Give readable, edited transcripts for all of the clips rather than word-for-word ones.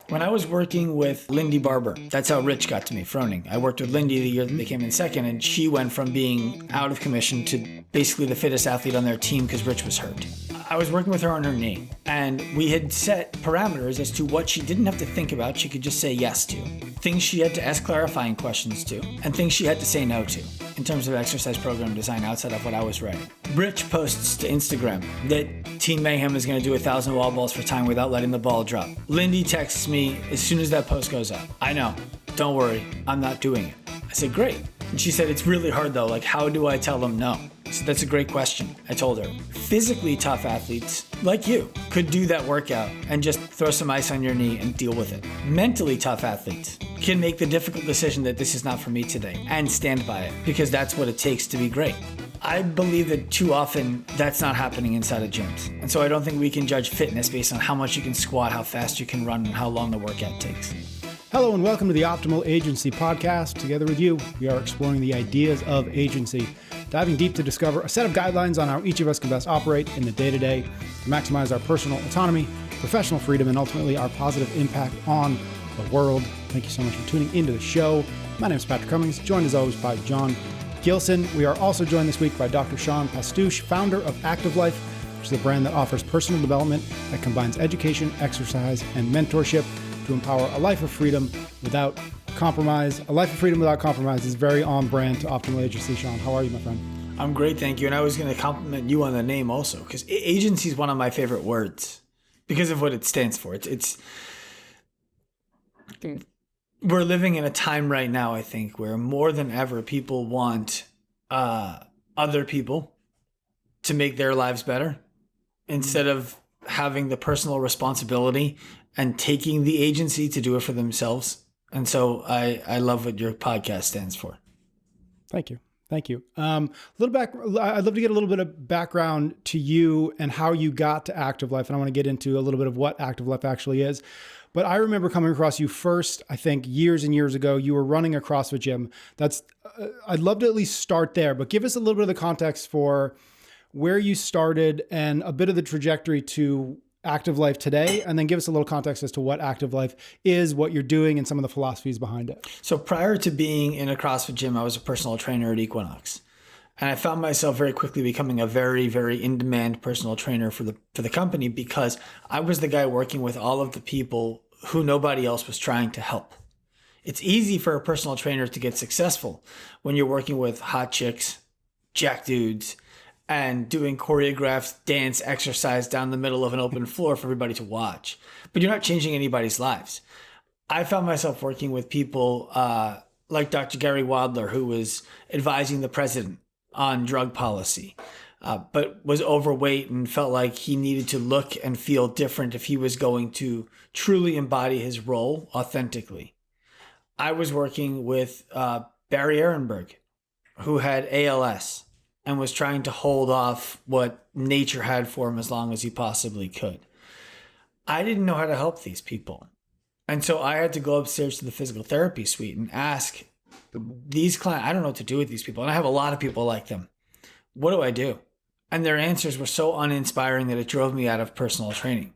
When I was working with Lindy Barber, that's how Rich got to me, Froning. I worked with Lindy the year that they came in second, and she went from being out of commission to basically the fittest athlete on their team because Rich was hurt. I was working with her on her knee, and we had set parameters as to what she didn't have to think about, she could just say yes to. Things she had to ask clarifying questions to, and things she had to say no to in terms of exercise program design outside of what I was writing. Rich posts to Instagram that Team Mayhem is going to do 1,000 wall balls for time without letting the ball drop. Lindy texts me as soon as that post goes up. I know, don't worry, I'm not doing it. I said, great. And she said, it's really hard though, like how do I tell them no? So that's a great question, I told her. Physically tough athletes, like you, could do that workout and just throw some ice on your knee and deal with it. Mentally tough athletes can make the difficult decision that this is not for me today and stand by it because that's what it takes to be great. I believe that too often that's not happening inside of gyms. And so I don't think we can judge fitness based on how much you can squat, how fast you can run, and how long the workout takes. Hello and welcome to the Optimal Agency Podcast. Together with you, we are exploring the ideas of agency, diving deep to discover a set of guidelines on how each of us can best operate in the day-to-day to maximize our personal autonomy, professional freedom, and ultimately our positive impact on the world. Thank you so much for tuning into the show. My name is Patrick Cummings, joined as always by John Gilson. We are also joined this week by Dr. Sean Pastuch, founder of Active Life, which is a brand that offers personal development that combines education, exercise, and mentorship to empower a life of freedom without compromise. A life of freedom without compromise is very on brand to Optimal Agency. Sean, how are you, my friend? I'm great, thank you. And I was going to compliment you on the name also, because agency is one of my favorite words because of what it stands for. We're living in a time right now, I think, where more than ever people want other people to make their lives better instead of having the personal responsibility and taking the agency to do it for themselves. And so I love what your podcast stands for. Thank you. Thank you. I'd love to get a little bit of background to you and how you got to Active Life. And I want to get into a little bit of what Active Life actually is. But I remember coming across you first, I think years and years ago. You were running a CrossFit gym. I'd love to at least start there, but give us a little bit of the context for where you started and a bit of the trajectory to Active Life today, and then give us a little context as to what Active Life is, what you're doing, and some of the philosophies behind it. So prior to being in a CrossFit gym, I was a personal trainer at Equinox. And I found myself very quickly becoming a very, very in-demand personal trainer for the company because I was the guy working with all of the people who nobody else was trying to help. It's easy for a personal trainer to get successful when you're working with hot chicks, jack dudes, and doing choreographed dance exercise down the middle of an open floor for everybody to watch. But you're not changing anybody's lives. I found myself working with people like Dr. Gary Wadler, who was advising the president on drug policy, but was overweight and felt like he needed to look and feel different if he was going to truly embody his role authentically. I was working with Barry Ehrenberg, who had ALS and was trying to hold off what nature had for him as long as he possibly could. I didn't know how to help these people. And so I had to go upstairs to the physical therapy suite and ask these clients, I don't know what to do with these people. And I have a lot of people like them. What do I do? And their answers were so uninspiring that it drove me out of personal training.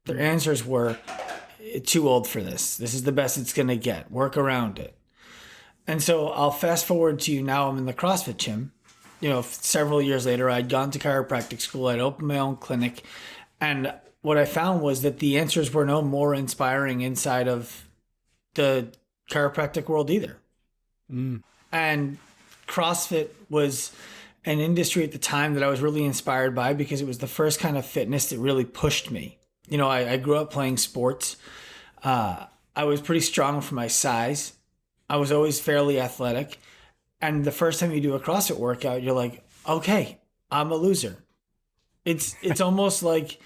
Their answers were, too old for this. This is the best it's going to get. Work around it. And so I'll fast forward to now I'm in the CrossFit gym. Several years later, I'd gone to chiropractic school. I'd opened my own clinic. And what I found was that the answers were no more inspiring inside of the chiropractic world either. And CrossFit was an industry at the time that I was really inspired by because it was the first kind of fitness that really pushed me. I grew up playing sports. I was pretty strong for my size. I was always fairly athletic. And the first time you do a CrossFit workout, you're like, okay, I'm a loser. It's almost like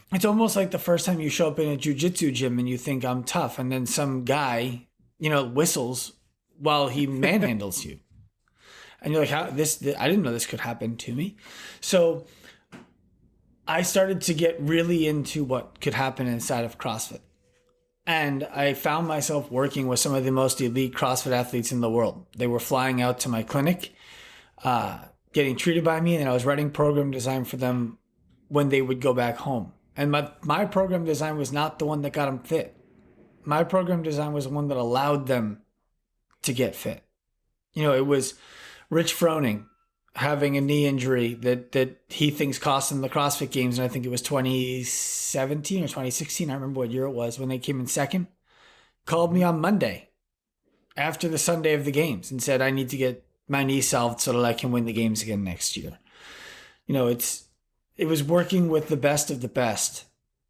the first time you show up in a jiu-jitsu gym and you think I'm tough, and then some guy, whistles while he manhandles you. And you're like, I didn't know this could happen to me. So I started to get really into what could happen inside of CrossFit. And I found myself working with some of the most elite CrossFit athletes in the world. They were flying out to my clinic, getting treated by me, and I was writing program design for them when they would go back home. And my program design was not the one that got them fit. My program design was the one that allowed them to get fit. It was Rich Froning having a knee injury that he thinks cost him the CrossFit Games. And I think it was 2017 or 2016. I remember what year it was when they came in second. Called me on Monday after the Sunday of the games and said, I need to get my knee solved so that I can win the games again next year. It was working with the best of the best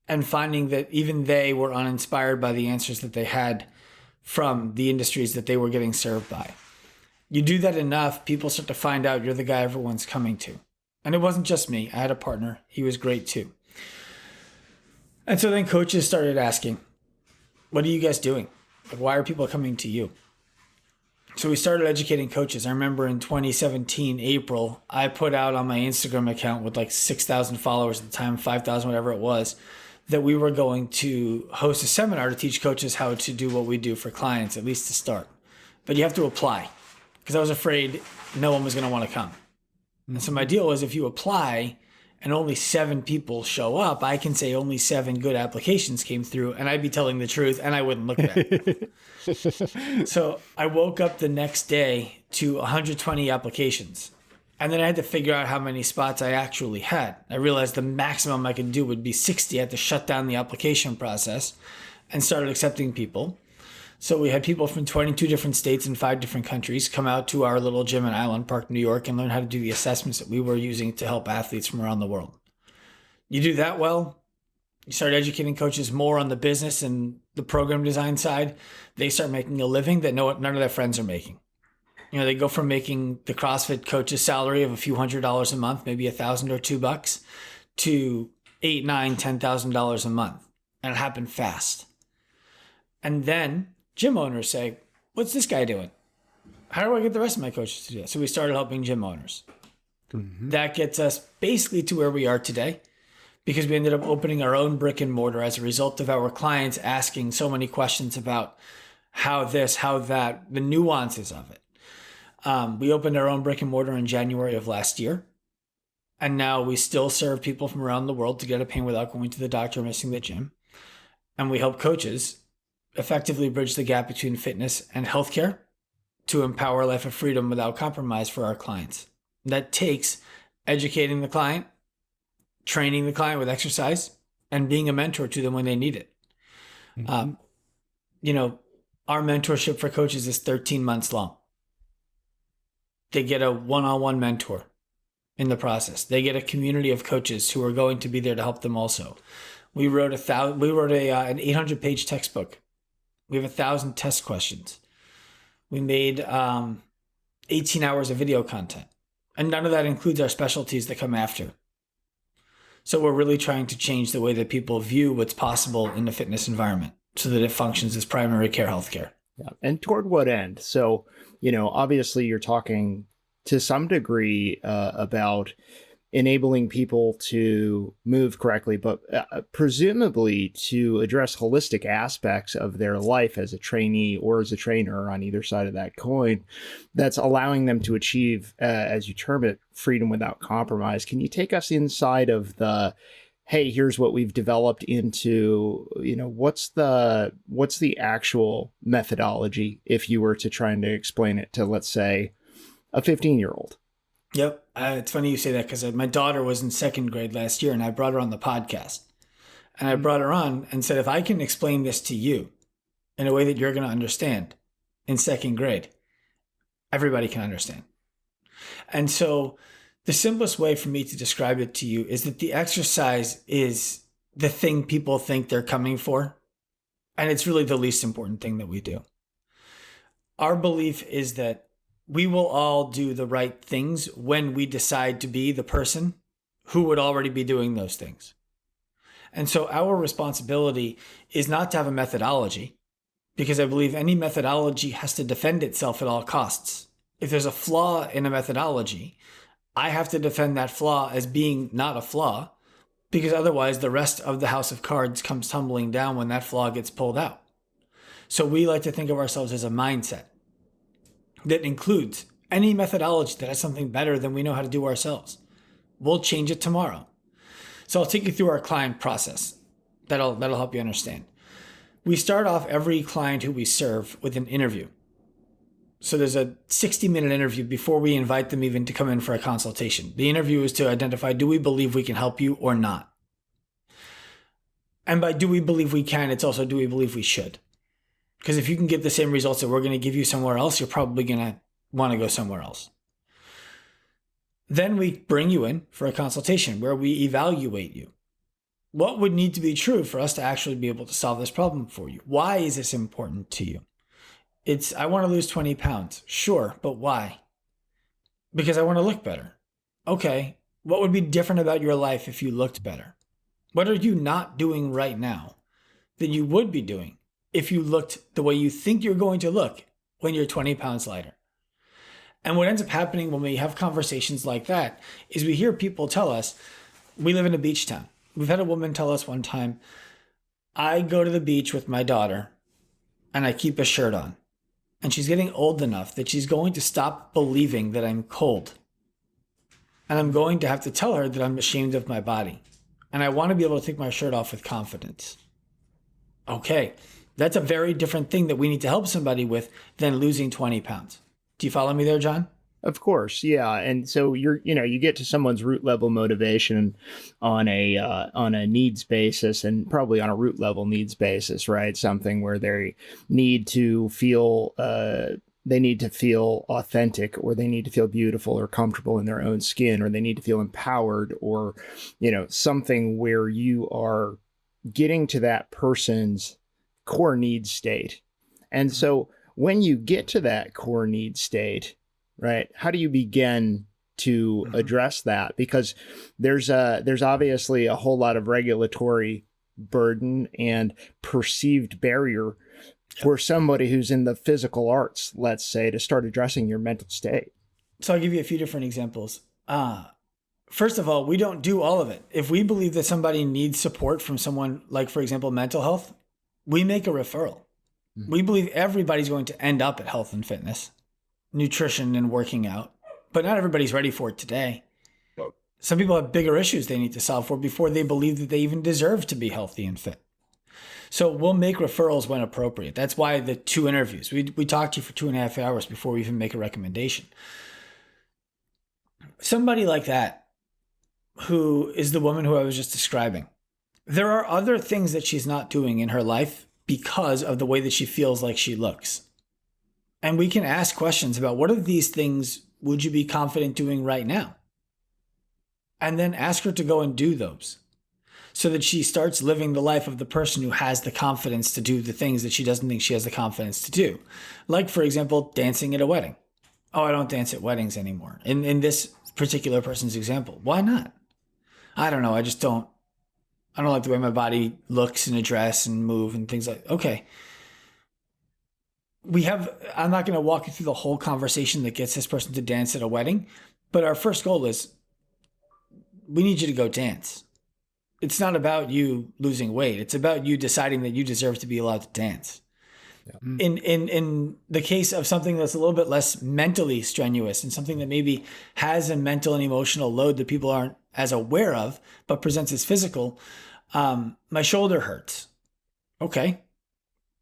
and finding that even they were uninspired by the answers that they had from the industries that they were getting served by. You do that enough, people start to find out you're the guy everyone's coming to. And it wasn't just me. I had a partner. He was great too. And so then coaches started asking, what are you guys doing? Like, why are people coming to you? So we started educating coaches. I remember in 2017, April, I put out on my Instagram account with like 6,000 followers at the time, 5,000, whatever it was, that we were going to host a seminar to teach coaches how to do what we do for clients, at least to start. But you have to apply, because I was afraid no one was going to want to come. And so my deal was, if you apply and only 7 people show up, I can say only 7 good applications came through, and I'd be telling the truth and I wouldn't look bad. So I woke up the next day to 120 applications. And then I had to figure out how many spots I actually had. I realized the maximum I could do would be 60. I had to shut down the application process and started accepting people. So we had people from 22 different states and 5 different countries come out to our little gym in Island Park, New York, and learn how to do the assessments that we were using to help athletes from around the world. You do that well, you start educating coaches more on the business and the program design side, they start making a living that none of their friends are making. They go from making the CrossFit coach's salary of a few $100s a month, maybe $1,000 or $2, to $8,000, $9,000, $10,000 a month. And it happened fast. And then gym owners say, what's this guy doing? How do I get the rest of my coaches to do that? So we started helping gym owners. Mm-hmm. That gets us basically to where we are today, because we ended up opening our own brick and mortar as a result of our clients asking so many questions about how this, how that, the nuances of it. We opened our own brick and mortar in January of last year. And now we still serve people from around the world to get a pain without going to the doctor or missing the gym. And we help coaches effectively bridge the gap between fitness and healthcare to empower a life of freedom without compromise for our clients. That takes educating the client, training the client with exercise, and being a mentor to them when they need it. Mm-hmm. Our mentorship for coaches is 13 months long. They get a one-on-one mentor in the process. They get a community of coaches who are going to be there to help them also. We wrote an 800-page textbook. We have 1,000 test questions. We made 18 hours of video content. And none of that includes our specialties that come after. So we're really trying to change the way that people view what's possible in the fitness environment so that it functions as primary care healthcare. Yeah. And toward what end? So, obviously you're talking to some degree about enabling people to move correctly, but presumably to address holistic aspects of their life as a trainee or as a trainer on either side of that coin, that's allowing them to achieve, as you term it, freedom without compromise. Can you take us inside of the, hey, here's what we've developed into, what's the actual methodology if you were to try and explain it to, let's say, a 15-year-old? Yep. It's funny you say that, because my daughter was in 2nd grade last year and I brought her on the podcast. And I brought her on and said, if I can explain this to you in a way that you're going to understand in 2nd grade, everybody can understand. And so the simplest way for me to describe it to you is that the exercise is the thing people think they're coming for. And it's really the least important thing that we do. Our belief is that we will all do the right things when we decide to be the person who would already be doing those things. And so our responsibility is not to have a methodology, because I believe any methodology has to defend itself at all costs. If there's a flaw in a methodology, I have to defend that flaw as being not a flaw, because otherwise the rest of the house of cards comes tumbling down when that flaw gets pulled out. So we like to think of ourselves as a mindset that includes any methodology that has something better than we know how to do ourselves. We'll change it tomorrow. So I'll take you through our client process. That'll help you understand. We start off every client who we serve with an interview. So there's a 60-minute interview before we invite them even to come in for a consultation. The interview is to identify, do we believe we can help you or not? And by do we believe we can, it's also do we believe we should? Because if you can get the same results that we're going to give you somewhere else, you're probably going to want to go somewhere else. Then we bring you in for a consultation where we evaluate you. What would need to be true for us to actually be able to solve this problem for you? Why is this important to you? I want to lose 20 pounds. Sure, but why? Because I want to look better. Okay, what would be different about your life if you looked better? What are you not doing right now that you would be doing if you looked the way you think you're going to look when you're 20 pounds lighter? And what ends up happening when we have conversations like that is we hear people tell us, we live in a beach town. We've had a woman tell us one time, I go to the beach with my daughter and I keep a shirt on. And she's getting old enough that she's going to stop believing that I'm cold. And I'm going to have to tell her that I'm ashamed of my body. And I want to be able to take my shirt off with confidence. Okay, that's a very different thing that we need to help somebody with than losing 20 pounds. Do you follow me there, John? Of course, yeah. And so you get to someone's root level motivation on a needs basis, and probably on a root level needs basis, right? Something where they need to feel authentic, or they need to feel beautiful or comfortable in their own skin, or they need to feel empowered, or something where you are getting to that person's core need state. And so when you get to that core need state, right, how do you begin to address that? Because there's obviously a whole lot of regulatory burden and perceived barrier for somebody who's in the physical arts, let's say, to start addressing your mental state. So I'll give you a few different examples. First of all, we don't do all of it. If we believe that somebody needs support from someone, like, for example, mental health, we make a referral. We believe everybody's going to end up at health and fitness, nutrition and working out, but not everybody's ready for it today. Some people have bigger issues they need to solve for before they believe that they even deserve to be healthy and fit. So we'll make referrals when appropriate. That's why the 2 interviews. We talk to you for 2.5 hours before we even make a recommendation. Somebody like that, who is the woman who I was just describing, there are other things that she's not doing in her life because of the way that she feels like she looks. And we can ask questions about what of these things would you be confident doing right now? And then ask her to go and do those so that she starts living the life of the person who has the confidence to do the things that she doesn't think she has the confidence to do. Like, for example, dancing at a wedding. Oh, I don't dance at weddings anymore. In this particular person's example, why not? I don't know. I don't like the way my body looks in a dress and move and things like that. Okay. I'm not going to walk you through the whole conversation that gets this person to dance at a wedding, but our first goal is we need you to go dance. It's not about you losing weight. It's about you deciding that you deserve to be allowed to dance. Yeah. In the case of something that's a little bit less mentally strenuous and something that maybe has a mental and emotional load that people aren't as aware of, but presents as physical, my shoulder hurts. Okay.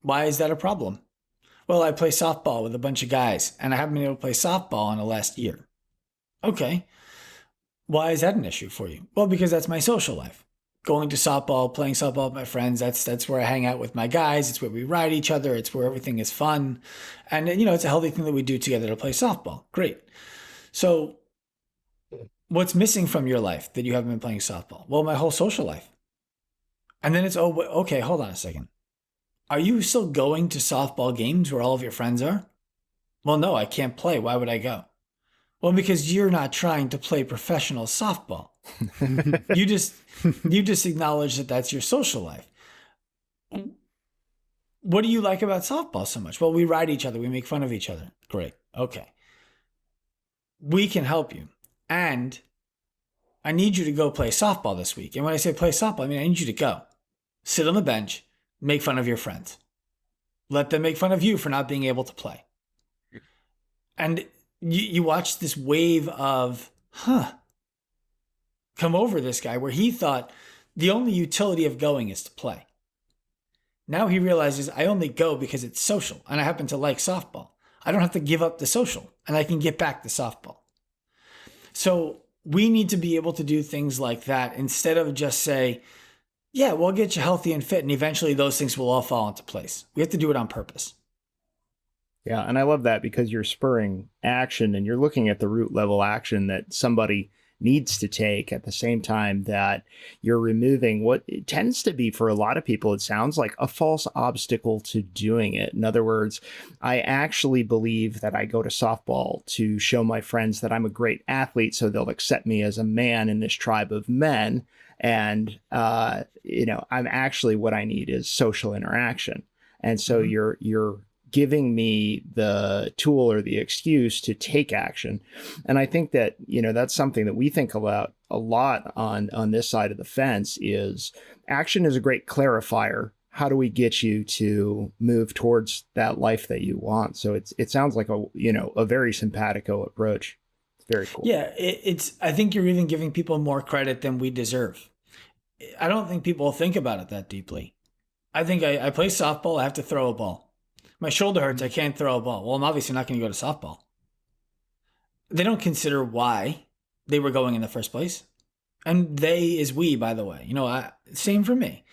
Why is that a problem? Well, I play softball with a bunch of guys and I haven't been able to play softball in the last year. Okay. Why is that an issue for you? Well, because that's my social life. Going to softball, playing softball with my friends, that's where I hang out with my guys. It's where we ride each other. It's where everything is fun. And, it's a healthy thing that we do together to play softball. Great. So what's missing from your life that you haven't been playing softball? Well, my whole social life. And then it's, okay, hold on a second. Are you still going to softball games where all of your friends are? Well, no, I can't play. Why would I go? Well, because you're not trying to play professional softball. You just acknowledge that that's your social life. What do you like about softball so much? Well, we ride each other. We make fun of each other. Great. Okay. We can help you. And I need you to go play softball this week. And when I say play softball, I mean, I need you to go. Sit on the bench, make fun of your friends. Let them make fun of you for not being able to play. And you watch this wave of, come over this guy where he thought the only utility of going is to play. Now he realizes I only go because it's social and I happen to like softball. I don't have to give up the social and I can get back to softball. So we need to be able to do things like that instead of just say, yeah, we'll get you healthy and fit and eventually those things will all fall into place. We have to do it on purpose. Yeah, and I love that because you're spurring action and you're looking at the root level action that somebody needs to take at the same time that you're removing what it tends to be for a lot of people, it sounds like a false obstacle to doing it. In other words, I actually believe that I go to softball to show my friends that I'm a great athlete so they'll accept me as a man in this tribe of men. And, I'm actually what I need is social interaction. And so you're giving me the tool or the excuse to take action. And I think that, that's something that we think about a lot on this side of the fence is action is a great clarifier. How do we get you to move towards that life that you want? So it sounds like a very simpatico approach. It's very cool. Yeah, I think you're even giving people more credit than we deserve. I don't think people think about it that deeply. I think I play softball, I have to throw a ball. My shoulder hurts, I can't throw a ball. Well, I'm obviously not going to go to softball. They don't consider why they were going in the first place. And they is we, by the way. Same for me.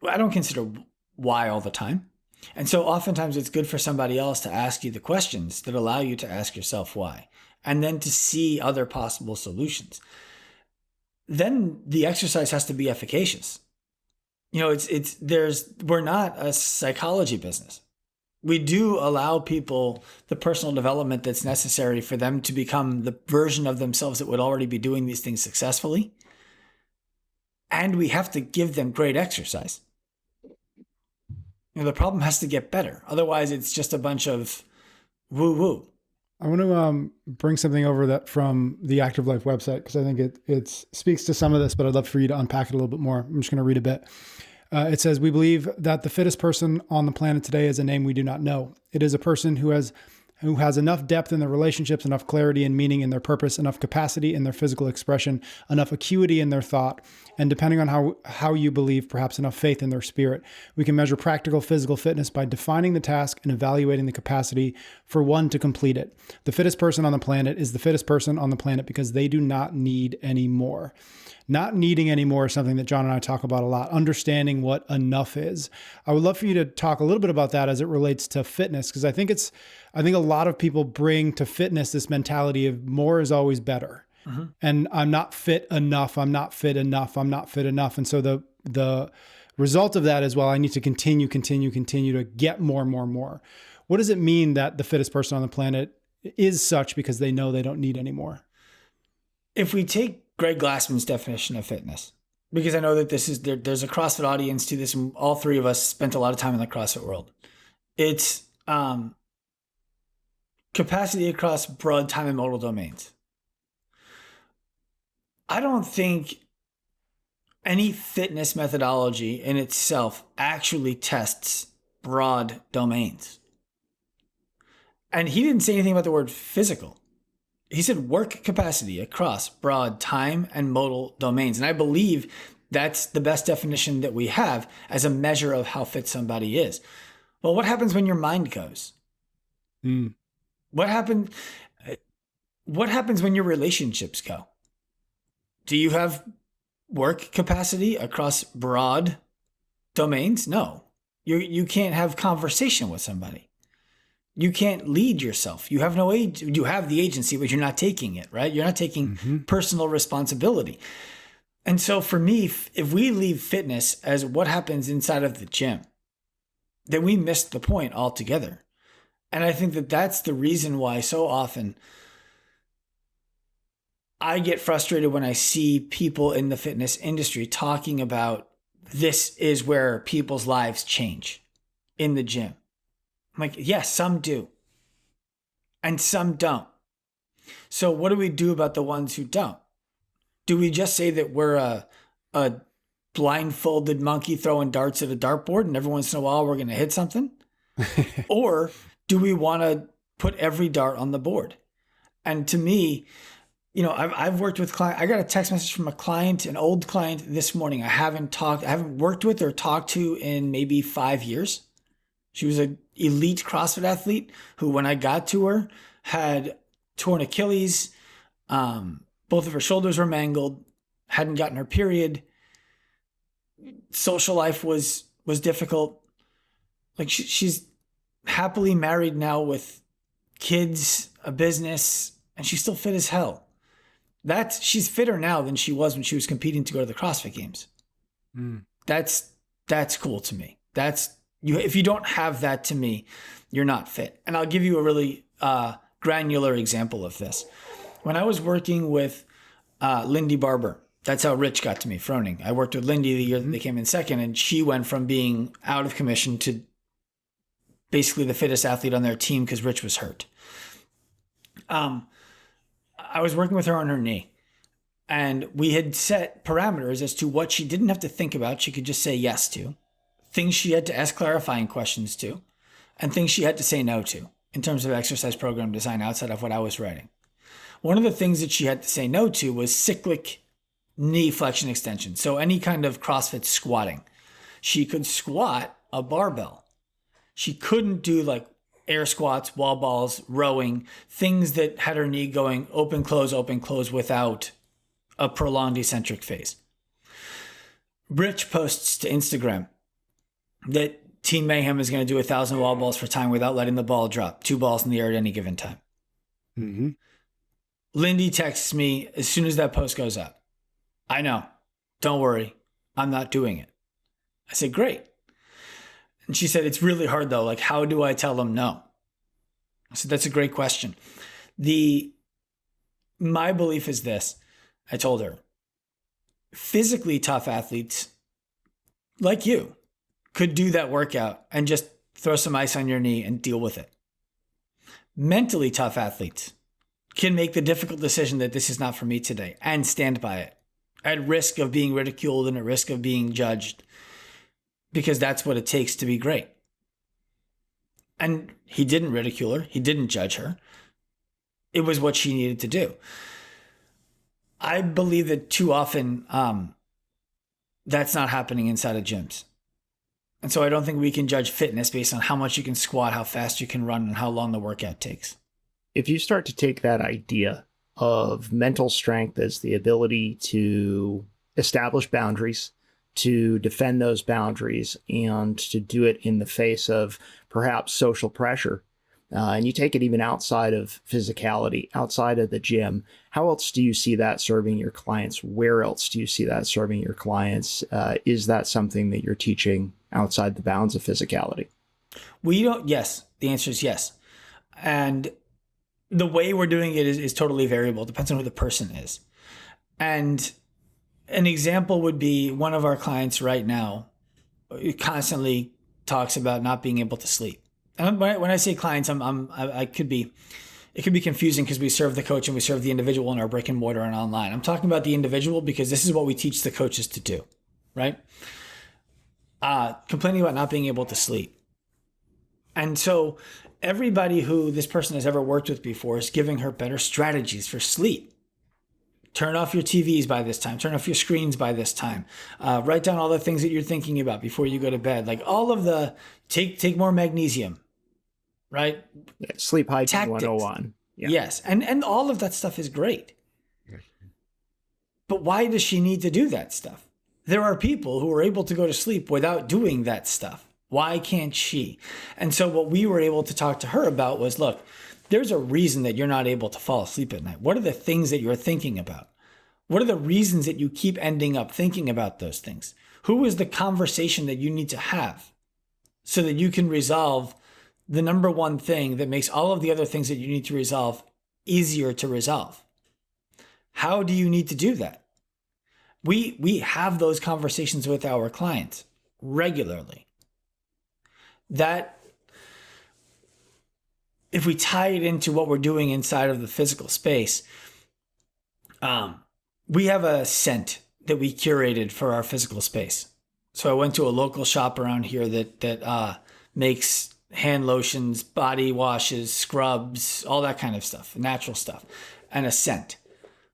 I don't consider why all the time. And so oftentimes it's good for somebody else to ask you the questions that allow you to ask yourself why, and then to see other possible solutions. Then the exercise has to be efficacious. We're not a psychology business. We do allow people the personal development that's necessary for them to become the version of themselves that would already be doing these things successfully. And we have to give them great exercise. The problem has to get better. Otherwise, it's just a bunch of woo-woo. I want to bring something over that from the Active Life website, because I think it speaks to some of this, but I'd love for you to unpack it a little bit more. I'm just going to read a bit. It says, we believe that the fittest person on the planet today is a name we do not know. It is a person who has enough depth in their relationships, enough clarity and meaning in their purpose, enough capacity in their physical expression, enough acuity in their thought, and depending on how you believe, perhaps enough faith in their spirit. We can measure practical physical fitness by defining the task and evaluating the capacity for one to complete it. The fittest person on the planet is the fittest person on the planet because they do not need any more. Not needing any more is something that John and I talk about a lot, understanding what enough is. I would love for you to talk a little bit about that as it relates to fitness, because I think a lot of people bring to fitness this mentality of more is always better. Mm-hmm. And I'm not fit enough. I'm not fit enough. I'm not fit enough. And so the result of that is, well, I need to continue to get more. What does it mean that the fittest person on the planet is such because they know they don't need any more? If we take Greg Glassman's definition of fitness, because I know that there's a CrossFit audience to this, and all three of us spent a lot of time in the CrossFit world. It's capacity across broad time and modal domains. I don't think any fitness methodology in itself actually tests broad domains. And he didn't say anything about the word physical. He said work capacity across broad time and modal domains. And I believe that's the best definition that we have as a measure of how fit somebody is. Well, what happens when your mind goes? What happens when your relationships go? Do you have work capacity across broad domains? No. You can't have conversation with somebody. You can't lead yourself. You have no age. You have the agency, but you're not taking it, right? You're not taking personal responsibility. And so for me, if we leave fitness as what happens inside of the gym, then we missed the point altogether. And I think that that's the reason why so often I get frustrated when I see people in the fitness industry talking about this is where people's lives change in the gym. I'm like, yes, some do. And some don't. So what do we do about the ones who don't? Do we just say that we're a blindfolded monkey throwing darts at a dartboard and every once in a while we're going to hit something? Or do we want to put every dart on the board? And to me, I've worked with client. I got a text message from a client, an old client this morning. I haven't worked with or talked to in maybe 5 years. She was an elite CrossFit athlete who, when I got to her, had torn Achilles. Both of her shoulders were mangled, hadn't gotten her period. Social life was difficult. Like she's happily married now with kids, a business, and she's still fit as hell. She's fitter now than she was when she was competing to go to the CrossFit Games. That's cool to me. If you don't have that to me, you're not fit. And I'll give you a really granular example of this. When I was working with Lindy Barber, that's how Rich got to me, Froning. I worked with Lindy the year that they came in second, and she went from being out of commission to basically the fittest athlete on their team because Rich was hurt. I was working with her on her knee, and we had set parameters as to what she didn't have to think about. She could just say yes to, things she had to ask clarifying questions to, and things she had to say no to in terms of exercise program design outside of what I was writing. One of the things that she had to say no to was cyclic knee flexion extension. So any kind of CrossFit squatting. She could squat a barbell. She couldn't do like air squats, wall balls, rowing, things that had her knee going open, close without a prolonged eccentric phase. Rich posts to Instagram that Team Mayhem is going to do 1,000 wall balls for time without letting the ball drop, 2 balls in the air at any given time. Mm-hmm. Lindy texts me as soon as that post goes up. I know. Don't worry. I'm not doing it. I said, great. And she said, it's really hard though. Like, how do I tell them no? I said, that's a great question. My belief is this. I told her, physically tough athletes like you could do that workout and just throw some ice on your knee and deal with it. Mentally tough athletes can make the difficult decision that this is not for me today and stand by it at risk of being ridiculed and at risk of being judged, because that's what it takes to be great. And he didn't ridicule her. He didn't judge her. It was what she needed to do. I believe that too often that's not happening inside of gyms. And so I don't think we can judge fitness based on how much you can squat, how fast you can run, and how long the workout takes. If you start to take that idea of mental strength as the ability to establish boundaries, to defend those boundaries, and to do it in the face of perhaps social pressure, and you take it even outside of physicality, outside of the gym, how else do you see that serving your clients? Where else do you see that serving your clients? Is that something that you're teaching outside the bounds of physicality? Yes, the answer is yes. And the way we're doing it is totally variable. It depends on who the person is. And an example would be one of our clients right now constantly talks about not being able to sleep. And when I say clients, it could be confusing because we serve the coach and we serve the individual in our brick and mortar and online. I'm talking about the individual because this is what we teach the coaches to do, right? Complaining about not being able to sleep. And so everybody who this person has ever worked with before is giving her better strategies for sleep. Turn off your TVs by this time. Turn off your screens by this time. Write down all the things that you're thinking about before you go to bed. Like all of the take more magnesium, right? Yeah, sleep hygiene Tactics. 101. Yeah. Yes. And all of that stuff is great. But why does she need to do that stuff? There are people who are able to go to sleep without doing that stuff. Why can't she? And so what we were able to talk to her about was, look, there's a reason that you're not able to fall asleep at night. What are the things that you're thinking about? What are the reasons that you keep ending up thinking about those things? Who is the conversation that you need to have so that you can resolve the number one thing that makes all of the other things that you need to resolve easier to resolve? How do you need to do that? We have those conversations with our clients regularly. That if we tie it into what we're doing inside of the physical space, we have a scent that we curated for our physical space. So I went to a local shop around here that makes hand lotions, body washes, scrubs, all that kind of stuff, natural stuff, and a scent.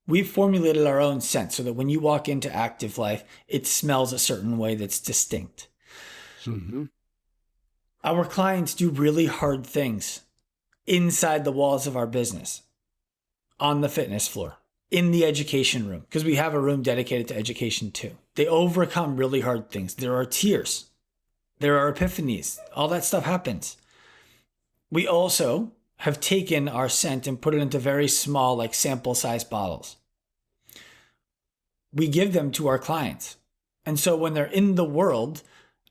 We've formulated our own scent so that when you walk into active life, it smells a certain way that's distinct. Mm-hmm. Our clients do really hard things inside the walls of our business, on the fitness floor, in the education room, because we have a room dedicated to education too. They overcome really hard things. There are tears. There are epiphanies. All that stuff happens. We also have taken our scent and put it into very small, like sample size bottles. We give them to our clients. And so when they're in the world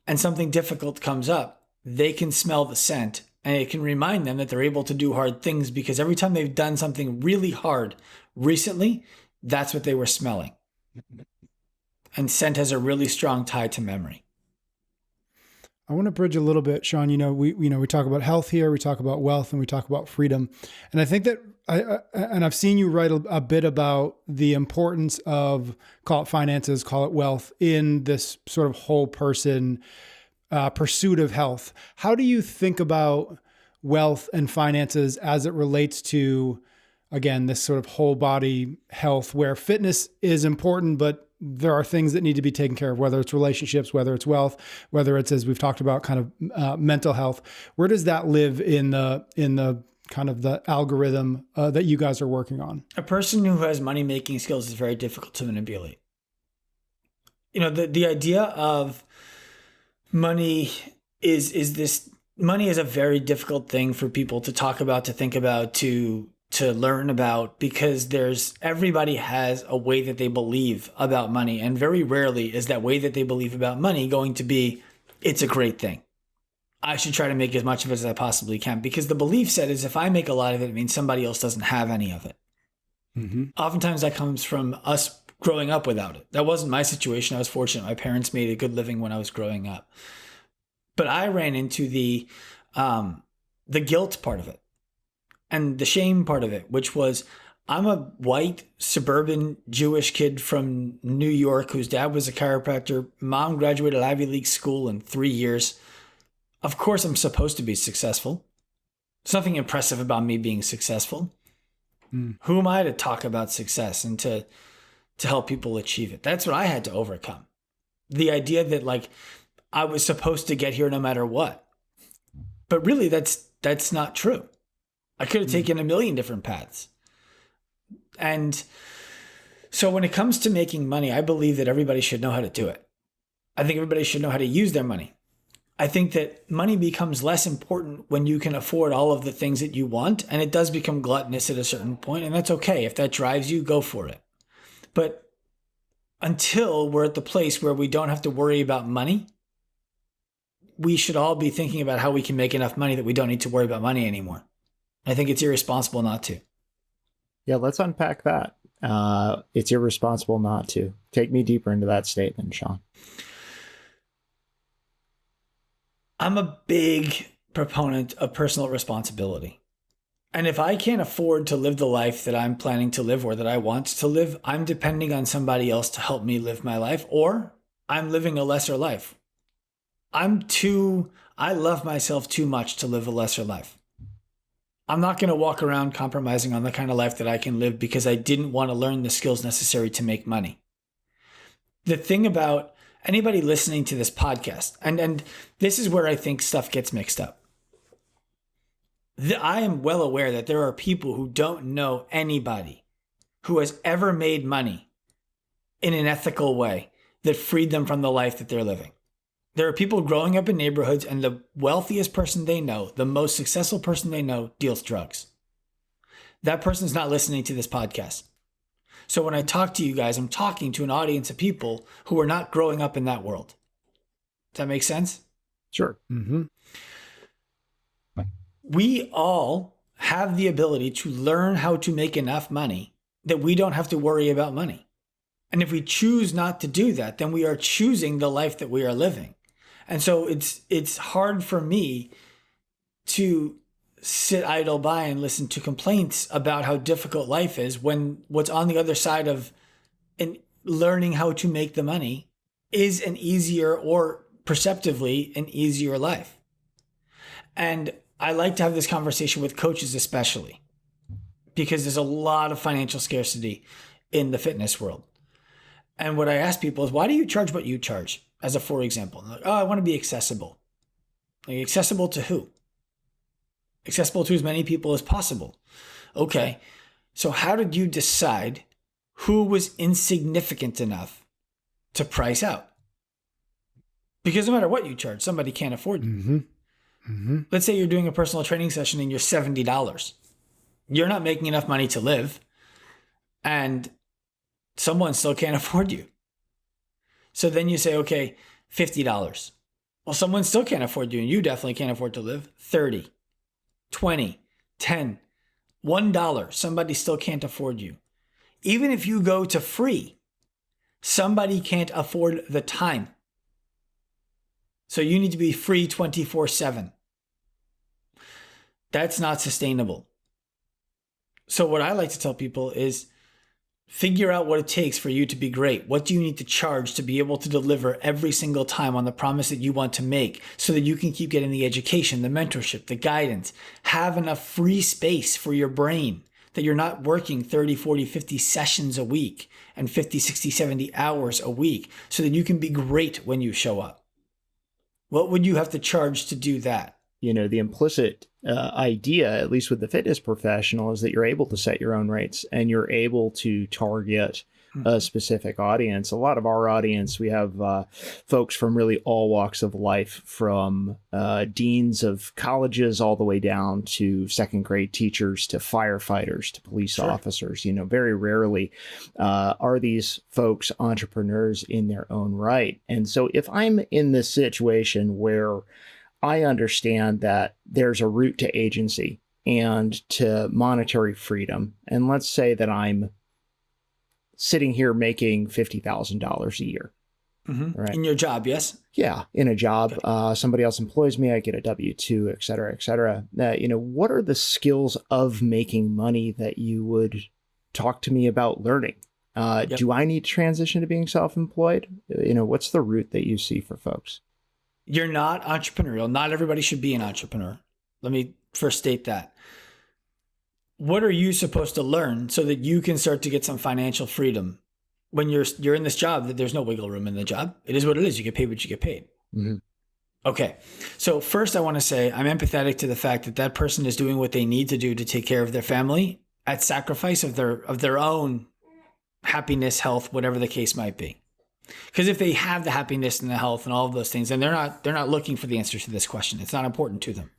and something difficult comes up, they can smell the scent and it can remind them that they're able to do hard things, because every time they've done something really hard recently, that's what they were smelling. And scent has a really strong tie to memory. I want to bridge a little bit, Sean. We talk about health here, we talk about wealth, and we talk about freedom. And I think that I've seen you write a bit about the importance of, call it finances, call it wealth, in this sort of whole person pursuit of health. How do you think about wealth and finances as it relates to, again, this sort of whole body health, where fitness is important, but there are things that need to be taken care of, whether it's relationships, whether it's wealth, whether it's, as we've talked about, kind of mental health. Where does that live in the kind of the algorithm that you guys are working on? A person who has money-making skills is very difficult to manipulate. The idea of money money is a very difficult thing for people to talk about, to think about, to learn about, because everybody has a way that they believe about money. And very rarely is that way that they believe about money going to be, it's a great thing. I should try to make as much of it as I possibly can, because the belief set is if I make a lot of it, it means somebody else doesn't have any of it. Mm-hmm. Oftentimes that comes from us growing up without it. That wasn't my situation. I was fortunate. My parents made a good living when I was growing up. But I ran into the guilt part of it and the shame part of it, which was, I'm a white suburban Jewish kid from New York whose dad was a chiropractor. Mom graduated Ivy League school in 3 years. Of course, I'm supposed to be successful. There's nothing impressive about me being successful. Who am I to talk about success and to help people achieve it? That's what I had to overcome. The idea that I was supposed to get here no matter what. But really, that's not true. I could have taken a million different paths. And so when it comes to making money, I believe that everybody should know how to do it. I think everybody should know how to use their money. I think that money becomes less important when you can afford all of the things that you want, and it does become gluttonous at a certain point, and that's okay. If that drives you, go for it. But until we're at the place where we don't have to worry about money, we should all be thinking about how we can make enough money that we don't need to worry about money anymore. I think it's irresponsible not to. Yeah, let's unpack that. It's irresponsible not to. Take me deeper into that statement, Sean. I'm a big proponent of personal responsibility. And if I can't afford to live the life that I'm planning to live or that I want to live, I'm depending on somebody else to help me live my life, or I'm living a lesser life. I love myself too much to live a lesser life. I'm not going to walk around compromising on the kind of life that I can live because I didn't want to learn the skills necessary to make money. The thing about anybody listening to this podcast, and this is where I think stuff gets mixed up. I am well aware that there are people who don't know anybody who has ever made money in an ethical way that freed them from the life that they're living. There are people growing up in neighborhoods, and the wealthiest person they know, the most successful person they know, deals drugs. That person's not listening to this podcast. So when I talk to you guys, I'm talking to an audience of people who are not growing up in that world. Does that make sense? Sure. Mm-hmm. We all have the ability to learn how to make enough money that we don't have to worry about money. And if we choose not to do that, then we are choosing the life that we are living. And so it's hard for me to sit idle by and listen to complaints about how difficult life is when what's on the other side of learning how to make the money is an easier, or perceptively an easier life. And I like to have this conversation with coaches especially, because there's a lot of financial scarcity in the fitness world. And what I ask people is, why do you charge what you charge? As a for example, like, oh, I want to be accessible. Like, accessible to who? Accessible to as many people as possible. Okay, so how did you decide who was insignificant enough to price out? Because no matter what you charge, somebody can't afford you. Mm-hmm. Mm-hmm. Let's say you're doing a personal training session and you're $70. You're not making enough money to live, and someone still can't afford you. So then you say, okay, $50. Well, someone still can't afford you, and you definitely can't afford to live. 30, 20, 10, $1. Somebody still can't afford you. Even if you go to free, somebody can't afford the time. So you need to be free 24/7. That's not sustainable. So what I like to tell people is, figure out what it takes for you to be great. What do you need to charge to be able to deliver every single time on the promise that you want to make, so that you can keep getting the education, the mentorship, the guidance, have enough free space for your brain, that you're not working 30, 40, 50 sessions a week and 50, 60, 70 hours a week, so that you can be great when you show up. What would you have to charge to do that? The implicit idea, at least with the fitness professional, is that you're able to set your own rates and you're able to target a specific audience. A lot of our audience, we have folks from really all walks of life, from deans of colleges all the way down to second grade teachers, to firefighters, to police officers. Very rarely are these folks entrepreneurs in their own right. And so if I'm in this situation where I understand that there's a route to agency and to monetary freedom, and let's say that I'm sitting here making $50,000 a year. Mm-hmm. Right? In your job, yes? Yeah, in a job. Okay. Somebody else employs me, I get a W-2, et cetera, et cetera. What are the skills of making money that you would talk to me about learning? Do I need to transition to being self-employed? What's the route that you see for folks? You're not entrepreneurial. Not everybody should be an entrepreneur. Let me first state that. What are you supposed to learn so that you can start to get some financial freedom when you're in this job that there's no wiggle room in the job? It is what it is. You get paid what you get paid. Mm-hmm. Okay. So first I want to say I'm empathetic to the fact that that person is doing what they need to do to take care of their family at sacrifice of their own happiness, health, whatever the case might be. Because if they have the happiness and the health and all of those things, then they're not looking for the answers to this question. It's not important to them.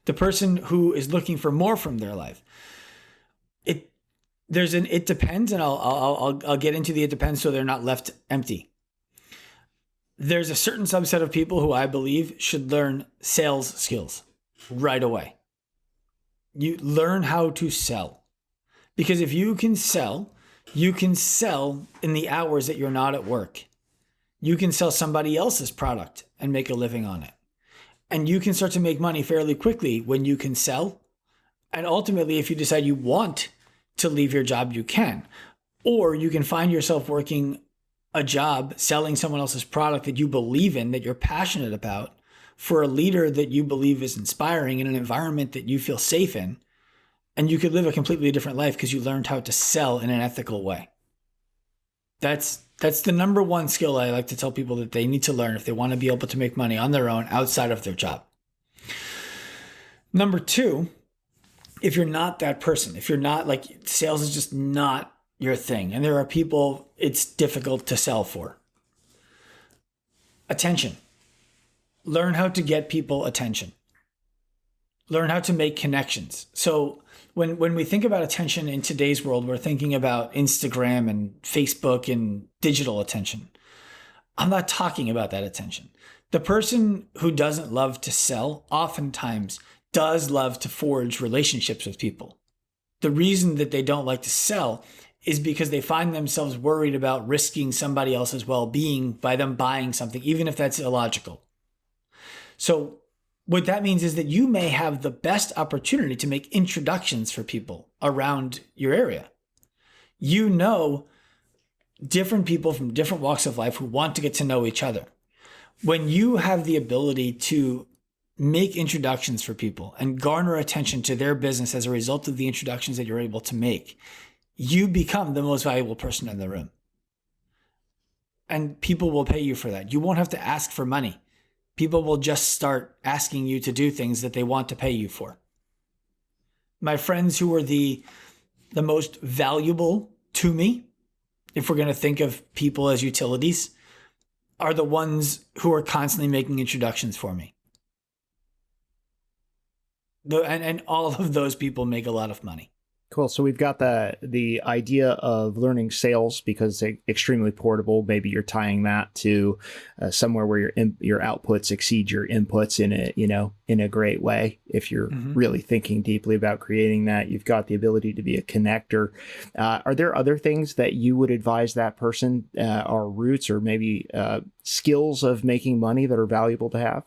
The person who is looking for more from their life, it depends, and I'll get into the it depends so they're not left empty. There's a certain subset of people who I believe should learn sales skills right away. You learn how to sell, because if you can sell in the hours that you're not at work. You can sell somebody else's product and make a living on it. And you can start to make money fairly quickly when you can sell. And ultimately, if you decide you want to leave your job, you can. Or you can find yourself working a job selling someone else's product that you believe in, that you're passionate about, for a leader that you believe is inspiring, in an environment that you feel safe in. And you could live a completely different life because you learned how to sell in an ethical way. That's the number one skill I like to tell people that they need to learn if they want to be able to make money on their own outside of their job. Number two, if you're not that person, if you're not, like, sales is just not your thing, and there are people it's difficult to sell for. Attention. Learn how to get people attention. Learn how to make connections. So when we think about attention in today's world, we're thinking about Instagram and Facebook and digital attention. I'm not talking about that attention. The person who doesn't love to sell oftentimes does love to forge relationships with people. The reason that they don't like to sell is because they find themselves worried about risking somebody else's well-being by them buying something, even if that's illogical. So what that means is that you may have the best opportunity to make introductions for people around your area. You know different people from different walks of life who want to get to know each other. When you have the ability to make introductions for people and garner attention to their business as a result of the introductions that you're able to make, you become the most valuable person in the room. And people will pay you for that. You won't have to ask for money. People will just start asking you to do things that they want to pay you for. My friends who are the most valuable to me, if we're going to think of people as utilities, are the ones who are constantly making introductions for me. And all of those people make a lot of money. Cool. So we've got the idea of learning sales because it's extremely portable. Maybe you're tying that to somewhere where your outputs exceed your inputs in a great way. If you're really thinking deeply about creating that, you've got the ability to be a connector. Are there other things that you would advise that person, or roots, or maybe skills of making money that are valuable to have?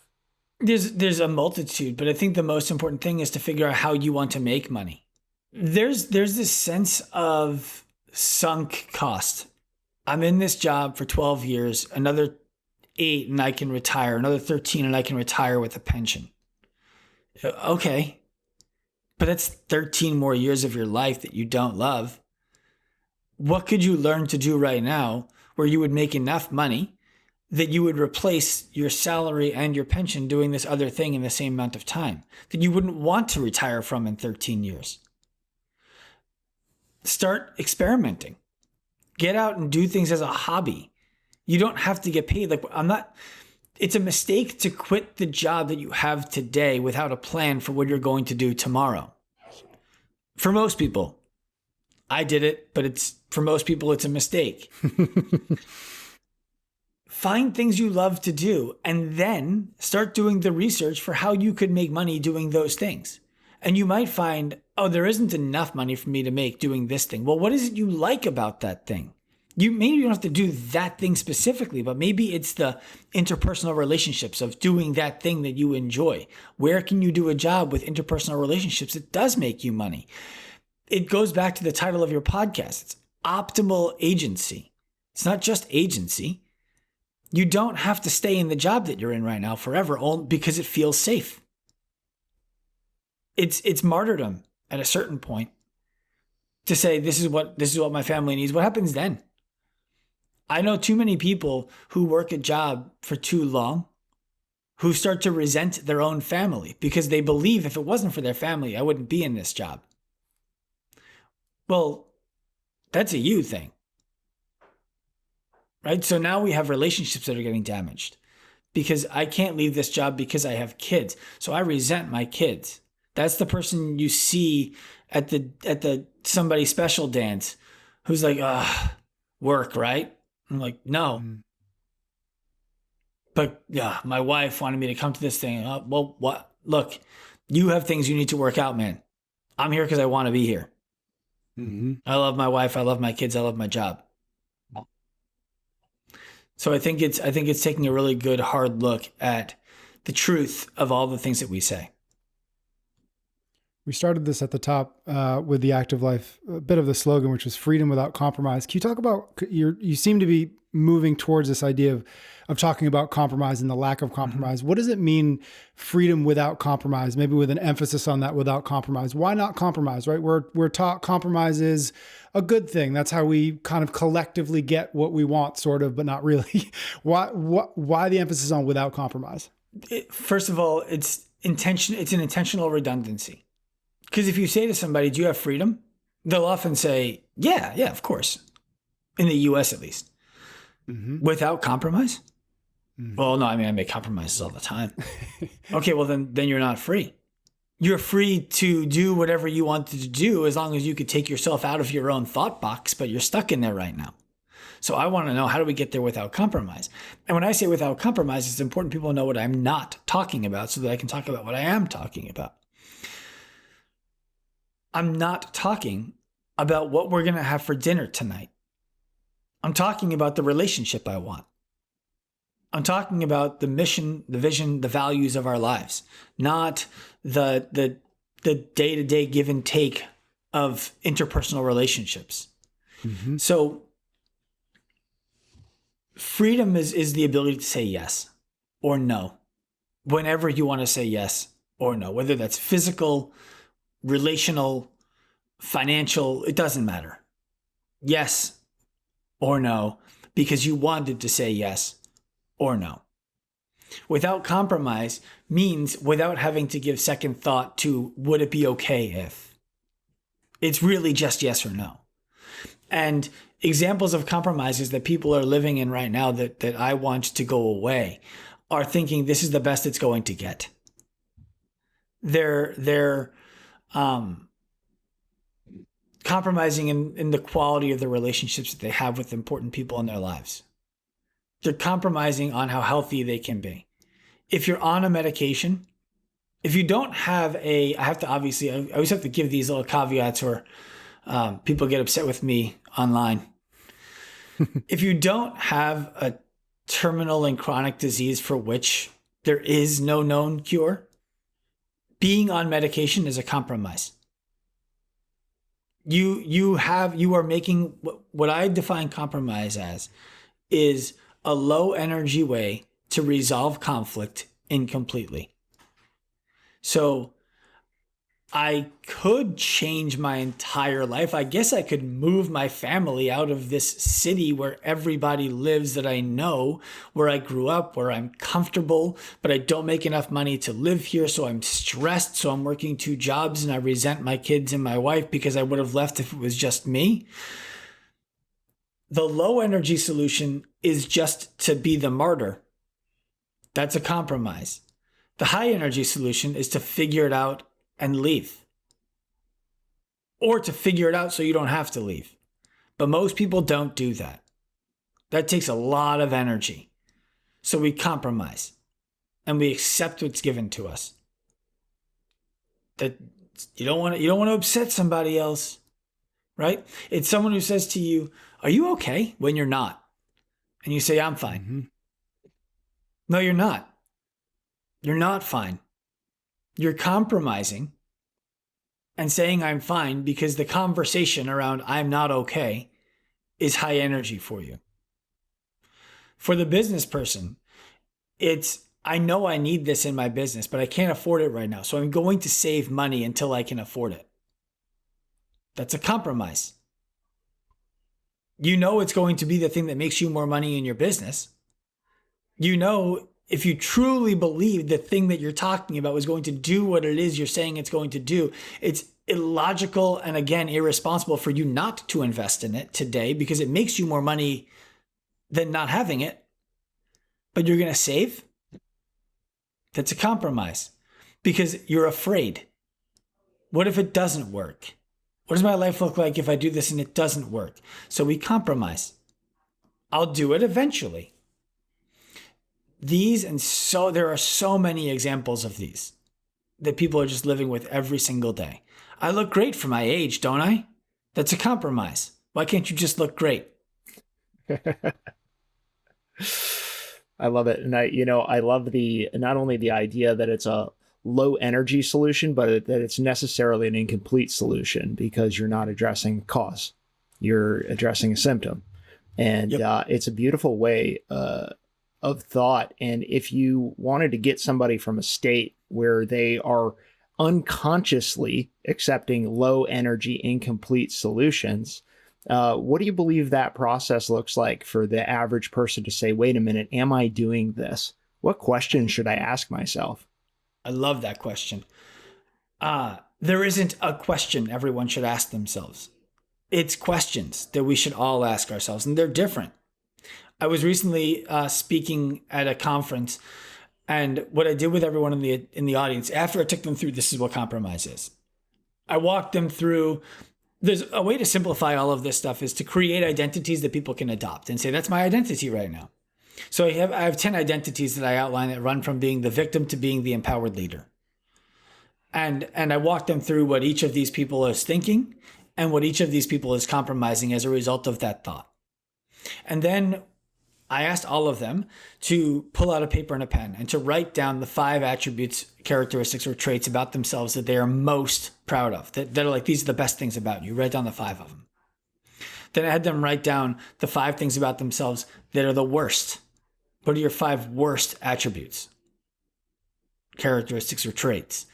There's a multitude, but I think the most important thing is to figure out how you want to make money. There's this sense of sunk cost. I'm in this job for 12 years, another 8 and I can retire, another 13 and I can retire with a pension. Okay, but that's 13 more years of your life that you don't love. What could you learn to do right now where you would make enough money that you would replace your salary and your pension doing this other thing in the same amount of time that you wouldn't want to retire from in 13 years? Start experimenting. Get out and do things as a hobby. You don't have to get paid. It's a mistake to quit the job that you have today without a plan for what you're going to do tomorrow. For most people, I did it, but for most people, it's a mistake. Find things you love to do and then start doing the research for how you could make money doing those things. And you might find, there isn't enough money for me to make doing this thing. Well, what is it you like about that thing? Maybe you don't have to do that thing specifically, but maybe it's the interpersonal relationships of doing that thing that you enjoy. Where can you do a job with interpersonal relationships that does make you money? It goes back to the title of your podcast. It's optimal agency. It's not just agency. You don't have to stay in the job that you're in right now forever because it feels safe. It's martyrdom at a certain point to say, this is what my family needs. What happens then? I know too many people who work a job for too long who start to resent their own family because they believe if it wasn't for their family, I wouldn't be in this job. Well, that's a you thing, right? So now we have relationships that are getting damaged because I can't leave this job because I have kids. So I resent my kids. That's the person you see at the somebody special dance who's like, work, right? I'm like, no. But yeah, my wife wanted me to come to this thing. Well, what? Look, you have things you need to work out, man. I'm here because I want to be here. I love my wife. I love my kids. I love my job. So I think it's taking a really good hard look at the truth of all the things that we say. We started this at the top with the active life, a bit of the slogan, which was freedom without compromise. Can you talk about, you seem to be moving towards this idea of talking about compromise and the lack of compromise. What does it mean, freedom without compromise? Maybe with an emphasis on that, without compromise. Why not compromise, right? We're taught compromise is a good thing. That's how we kind of collectively get what we want, sort of, but not really. Why the emphasis on without compromise? First of all, it's an intentional redundancy. Because if you say to somebody, do you have freedom? They'll often say, yeah, of course. In the US, at least. Without compromise? Well, no, I mean, I make compromises all the time. Okay, well, then you're not free. You're free to do whatever you wanted to do as long as you could take yourself out of your own thought box, but you're stuck in there right now. So I want to know, how do we get there without compromise? And when I say without compromise, it's important people know what I'm not talking about so that I can talk about what I am talking about. I'm not talking about what we're going to have for dinner tonight. I'm talking about the relationship I want. I'm talking about the mission, the vision, the values of our lives, not the day-to-day give and take of interpersonal relationships. So freedom is the ability to say yes or no whenever you want to say yes or no, whether that's physical, relational, financial, it doesn't matter. yes or no because you wanted to say yes or no. Without compromise means without having to give second thought to would it be okay if. It's really just yes or no. And examples of compromises that people are living in right now that I want to go away are thinking this is the best it's going to get. They're compromising in the quality of the relationships that they have with important people in their lives. They're compromising on how healthy they can be. If you're on a medication, if you don't have I have to obviously, I always have to give these little caveats or people get upset with me online. If you don't have a terminal and chronic disease for which there is no known cure, being on medication is a compromise. You are making what I define compromise as is a low energy way to resolve conflict incompletely. So I could change my entire life. I guess I could move my family out of this city where everybody lives that I know, where I grew up, where I'm comfortable, but I don't make enough money to live here. So I'm stressed. So I'm working 2 jobs and I resent my kids and my wife because I would have left if it was just me. The low energy solution is just to be the martyr. That's a compromise. The high energy solution is to figure it out and leave. Or to figure it out so you don't have to leave. But most people don't do that. That takes a lot of energy. So we compromise and we accept what's given to us. That you don't want to upset somebody else, right? It's someone who says to you, "Are you okay?" when you're not. And you say, "I'm fine." Mm-hmm. No, you're not. You're not fine. You're compromising and saying I'm fine because the conversation around I'm not okay is high energy for you. For the business person, it's I know I need this in my business, but I can't afford it right now. So I'm going to save money until I can afford it. That's a compromise. You know it's going to be the thing that makes you more money in your business. You know if you truly believe the thing that you're talking about is going to do what it is you're saying it's going to do, it's illogical and, again, irresponsible for you not to invest in it today because it makes you more money than not having it. But you're going to save? That's a compromise because you're afraid. What if it doesn't work? What does my life look like if I do this and it doesn't work? So we compromise. I'll do it eventually. There are so many examples of these that people are just living with every single day. I look great for my age, don't I? That's a compromise. Why can't you just look great? I love it. And I love not only the idea that it's a low energy solution, but that it's necessarily an incomplete solution because you're not addressing cause. You're addressing a symptom. And it's a beautiful way of thought. And if you wanted to get somebody from a state where they are unconsciously accepting low energy, incomplete solutions, what do you believe that process looks like for the average person to say, wait a minute, am I doing this? What questions should I ask myself? I love that question. There isn't a question everyone should ask themselves. It's questions that we should all ask ourselves, and they're different. I was recently speaking at a conference, and what I did with everyone in the audience, after I took them through this is what compromise is, I walked them through. There's a way to simplify all of this stuff is to create identities that people can adopt and say, that's my identity right now. So I have 10 identities that I outline that run from being the victim to being the empowered leader. And I walked them through what each of these people is thinking and what each of these people is compromising as a result of that thought. And then I asked all of them to pull out a paper and a pen and to write down the 5 attributes, characteristics, or traits about themselves that they are most proud of, that are like, these are the best things about you. Write down the 5 of them. Then I had them write down the 5 things about themselves that are the worst. What are your 5 worst attributes, characteristics, or traits?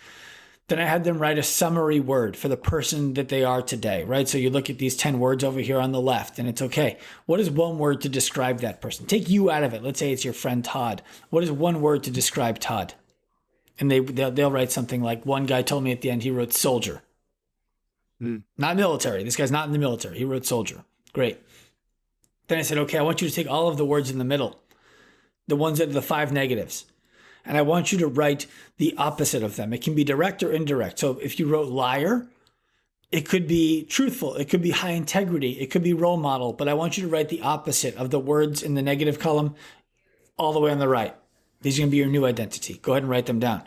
Then I had them write a summary word for the person that they are today, right? So you look at these 10 words over here on the left, and it's okay. What is one word to describe that person? Take you out of it. Let's say it's your friend Todd. What is one word to describe Todd? And they'll write something like, one guy told me at the end, he wrote soldier. Not military. This guy's not in the military. He wrote soldier. Great. Then I said, okay, I want you to take all of the words in the middle, the ones that are the 5 negatives. And I want you to write the opposite of them. It can be direct or indirect. So if you wrote liar, it could be truthful. It could be high integrity. It could be role model. But I want you to write the opposite of the words in the negative column all the way on the right. These are going to be your new identity. Go ahead and write them down.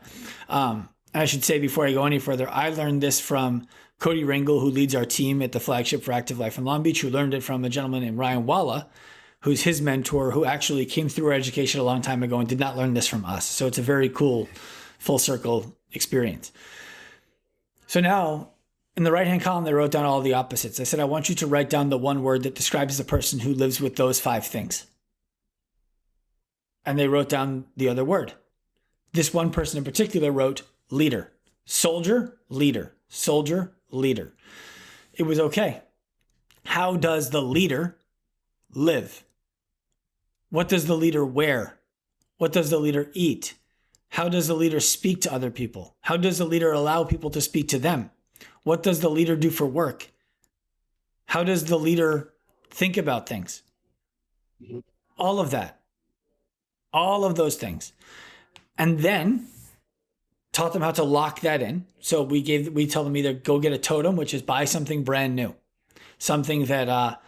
And I should say before I go any further, I learned this from Cody Ringel, who leads our team at the Flagship for Active Life in Long Beach, who learned it from a gentleman named Ryan Walla, who's his mentor, who actually came through our education a long time ago and did not learn this from us. So it's a very cool full circle experience. So now in the right-hand column, they wrote down all the opposites. I said, I want you to write down the one word that describes the person who lives with those 5 things. And they wrote down the other word. This one person in particular wrote leader, soldier, leader, soldier, leader. It was okay. How does the leader live? What does the leader wear? What does the leader eat? How does the leader speak to other people? How does the leader allow people to speak to them? What does the leader do for work? How does the leader think about things? All of that. All of those things. And then taught them how to lock that in. So we tell them either go get a totem, which is buy something brand new, something that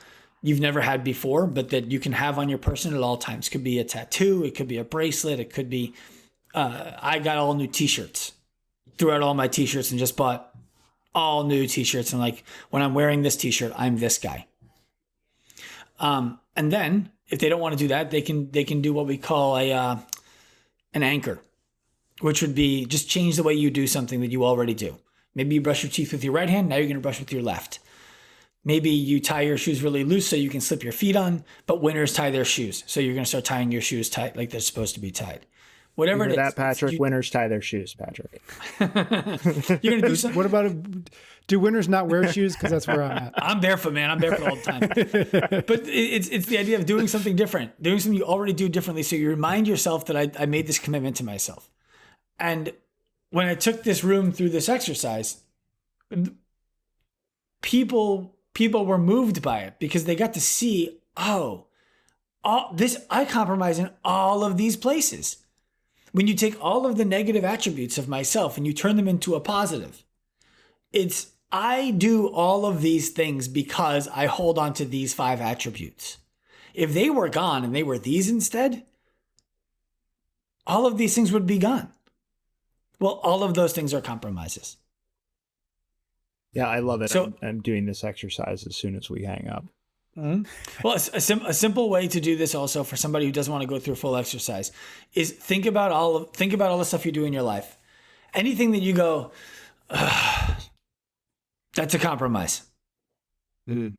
you've never had before, but that you can have on your person at all times. Could be a tattoo. It could be a bracelet. It could be, I got all new t-shirts, threw out all my t-shirts and just bought all new t-shirts. And like, when I'm wearing this t-shirt, I'm this guy. And then if they don't want to do that, they can do what we call an anchor, which would be just change the way you do something that you already do. Maybe you brush your teeth with your right hand. Now you're going to brush with your left. Maybe you tie your shoes really loose so you can slip your feet on, but winners tie their shoes. So you're going to start tying your shoes tight like they're supposed to be tied. Whatever it is. That, Patrick, winners tie their shoes, Patrick. You're going to do something. What about, do winners not wear shoes? Because that's where I'm at. I'm barefoot, man. I'm barefoot all the time. But it's the idea of doing something different, doing something you already do differently. So you remind yourself that I made this commitment to myself. And when I took this room through this exercise, people were moved by it because they got to see, I compromise in all of these places. When you take all of the negative attributes of myself and you turn them into a positive, I do all of these things because I hold on to these 5 attributes. If they were gone and they were these instead, all of these things would be gone. Well, all of those things are compromises. Yeah, I love it. So, I'm doing this exercise as soon as we hang up. Mm-hmm. Well, a simple way to do this also for somebody who doesn't want to go through a full exercise is think about all the stuff you do in your life. Anything that you go, that's a compromise. Mm.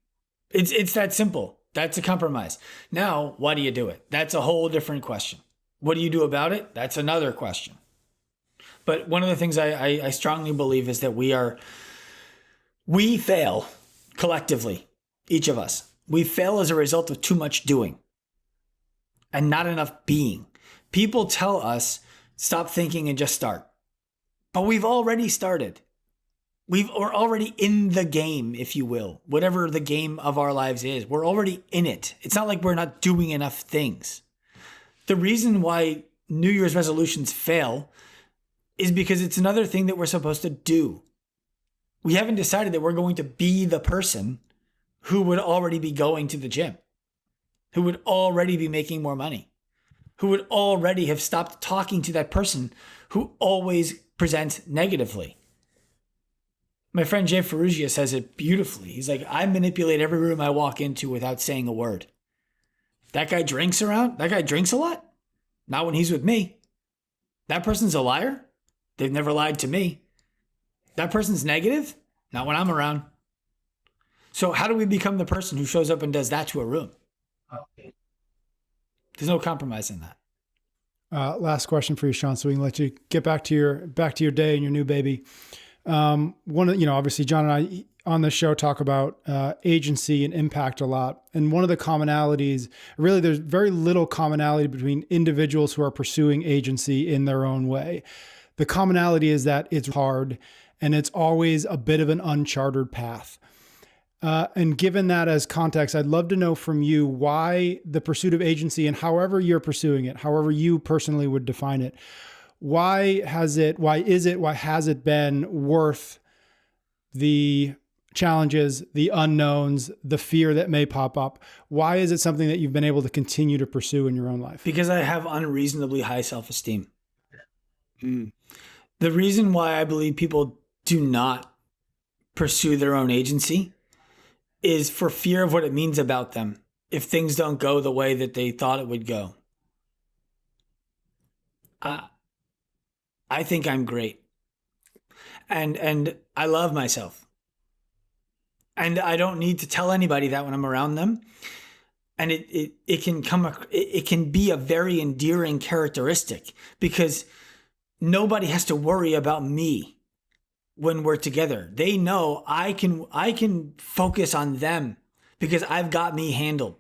It's that simple. That's a compromise. Now, why do you do it? That's a whole different question. What do you do about it? That's another question. But one of the things I strongly believe is that we fail collectively, each of us. We fail as a result of too much doing and not enough being. People tell us, stop thinking and just start. But we've already started. We're already in the game, if you will. Whatever the game of our lives is, we're already in it. It's not like we're not doing enough things. The reason why New Year's resolutions fail is because it's another thing that we're supposed to do. We haven't decided that we're going to be the person who would already be going to the gym, who would already be making more money, who would already have stopped talking to that person who always presents negatively. My friend Jay Ferrugia says it beautifully. He's like, I manipulate every room I walk into without saying a word. That guy drinks a lot? Not when he's with me. That person's a liar? They've never lied to me. That person's negative? Not when I'm around. So how do we become the person who shows up and does that to a room? There's no compromise in that. Last question for you, Sean, so we can let you get back to your day and your new baby. One of, obviously John and I on the show talk about agency and impact a lot. And one of the commonalities, really there's very little commonality between individuals who are pursuing agency in their own way. The commonality is that it's hard and it's always a bit of an uncharted path. And given that as context, I'd love to know from you why the pursuit of agency, and however you're pursuing it, however you personally would define it, why has it been worth the challenges, the unknowns, the fear that may pop up? Why is it something that you've been able to continue to pursue in your own life? Because I have unreasonably high self-esteem. The reason why I believe people do not pursue their own agency is for fear of what it means about them if things don't go the way that they thought it would go. I think I'm great. And I love myself. And I don't need to tell anybody that when I'm around them. And it can be a very endearing characteristic because nobody has to worry about me when we're together. They know I can focus on them because I've got me handled.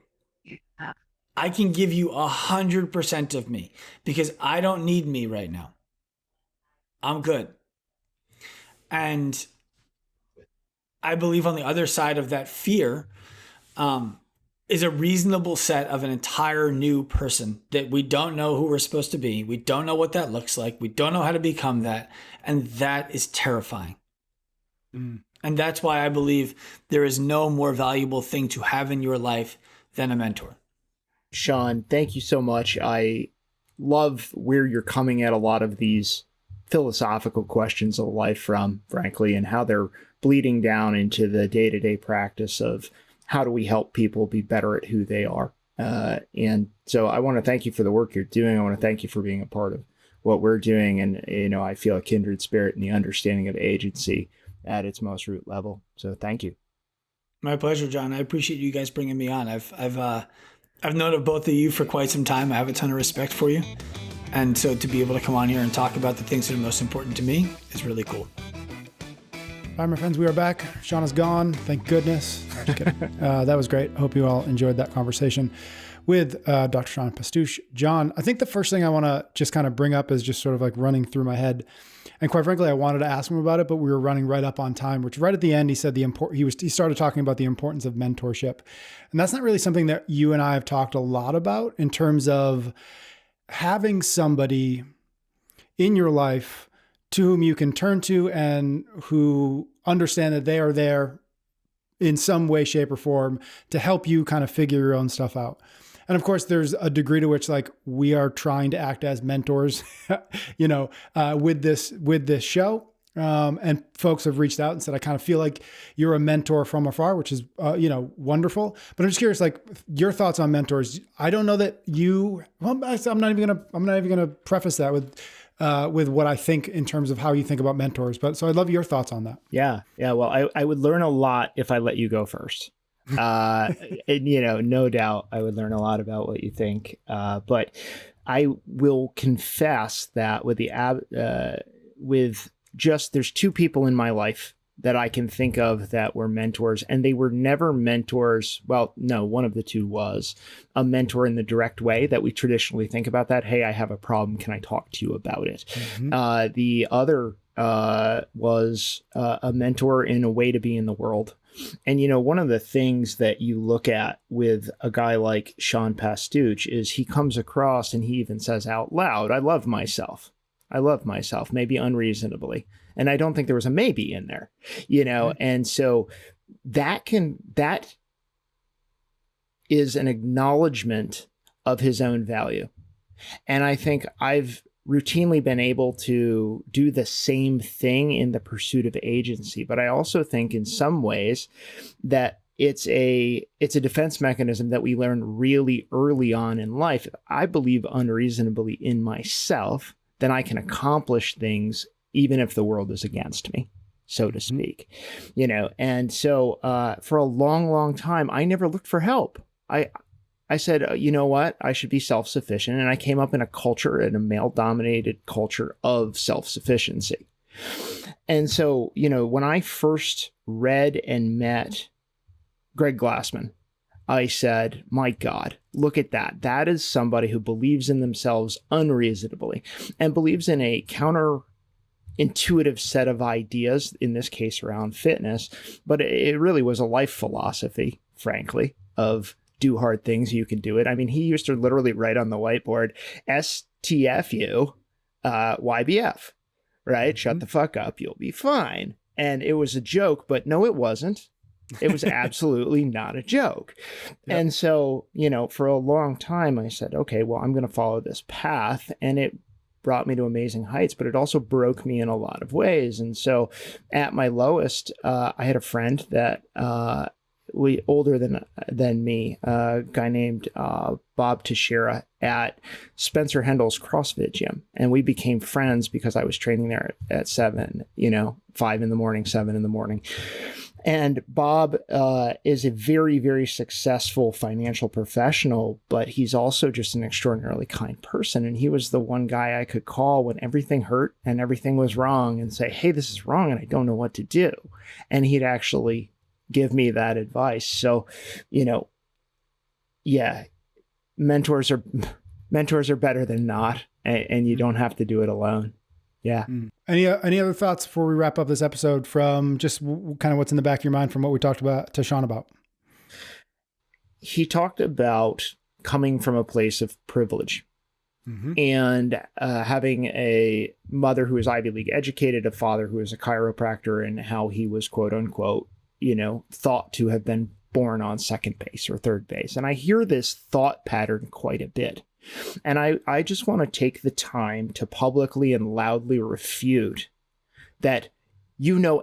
I can give you 100% of me because I don't need me right now. I'm good. And I believe on the other side of that fear is a reasonable set of an entire new person that we don't know who we're supposed to be. We don't know what that looks like. We don't know how to become that. And that is terrifying. And that's why I believe there is no more valuable thing to have in your life than a mentor. Sean, thank you so much. I love where you're coming at a lot of these philosophical questions of life from, frankly, and how they're bleeding down into the day-to-day practice of how do we help people be better at who they are. And so I want to thank you for the work you're doing. I want to thank you for being a part of what we're doing. And, I feel a kindred spirit in the understanding of agency at its most root level. So thank you. My pleasure, John. I appreciate you guys bringing me on. I've known of both of you for quite some time. I have a ton of respect for you. And so to be able to come on here and talk about the things that are most important to me is really cool. All right, my friends, we are back. Sean is gone. Thank goodness. Just kidding. That was great. Hope you all enjoyed that conversation with Dr. Sean Pastuch. John, I think the first thing I want to just kind of bring up is just sort of like running through my head. And quite frankly, I wanted to ask him about it, but we were running right up on time, which right at the end, he said he started talking about the importance of mentorship. And that's not really something that you and I have talked a lot about in terms of having somebody in your life to whom you can turn to and who understand that they are there in some way, shape, or form to help you kind of figure your own stuff out. And of course, there's a degree to which like we are trying to act as mentors, with this show. And folks have reached out and said, I kind of feel like you're a mentor from afar, which is, wonderful. But I'm just curious, like your thoughts on mentors. I don't know that I'm not even gonna preface that with what I think in terms of how you think about mentors. But so I'd love your thoughts on that. Yeah. Well, I would learn a lot if I let you go first. And, no doubt I would learn a lot about what you think. But I will confess that there's two people in my life that I can think of that were mentors, and they were never mentors. Well, no, one of the two was a mentor in the direct way that we traditionally think about that. Hey, I have a problem. Can I talk to you about it? Mm-hmm. The other was a mentor in a way to be in the world. And, one of the things that you look at with a guy like Sean Pastuch is he comes across and he even says out loud, I love myself, maybe unreasonably. And I don't think there was a maybe in there, and so that is an acknowledgement of his own value. And I think I've routinely been able to do the same thing in the pursuit of agency. But I also think in some ways that it's a defense mechanism that we learn really early on in life. If I believe unreasonably in myself, then I can accomplish things even if the world is against me, so to speak, And so for a long, long time, I never looked for help. I said, you know what? I should be self-sufficient. And I came up in a male-dominated culture of self-sufficiency. And so, when I first read and met Greg Glassman, I said, my God, look at that. That is somebody who believes in themselves unreasonably and believes in a counterintuitive set of ideas, in this case around fitness. But it really was a life philosophy, frankly, of do hard things, you can do it. I mean, he used to literally write on the whiteboard, STFU, YBF, right? Mm-hmm. Shut the fuck up, you'll be fine. And it was a joke, but no, it wasn't. It was absolutely not a joke. Yep. And so, for a long time, I said, okay, well, I'm going to follow this path. And it brought me to amazing heights, but it also broke me in a lot of ways. And so at my lowest, I had a friend that older than me, a guy named Bob Teixeira at Spencer Hendel's CrossFit gym. And we became friends because I was training there at 7, 5 in the morning, 7 in the morning. And Bob is a very, very successful financial professional, but he's also just an extraordinarily kind person. And he was the one guy I could call when everything hurt and everything was wrong and say, hey, this is wrong and I don't know what to do. And he'd actually give me that advice. So, yeah, mentors are better than not, and you don't have to do it alone. Yeah. Any other thoughts before we wrap up this episode from just kind of what's in the back of your mind from what we talked about to Sean about? He talked about coming from a place of privilege. Mm-hmm. And having a mother who was Ivy League educated, a father who was a chiropractor, and how he was, quote unquote, thought to have been born on second base or third base. And I hear this thought pattern quite a bit. And I just want to take the time to publicly and loudly refute that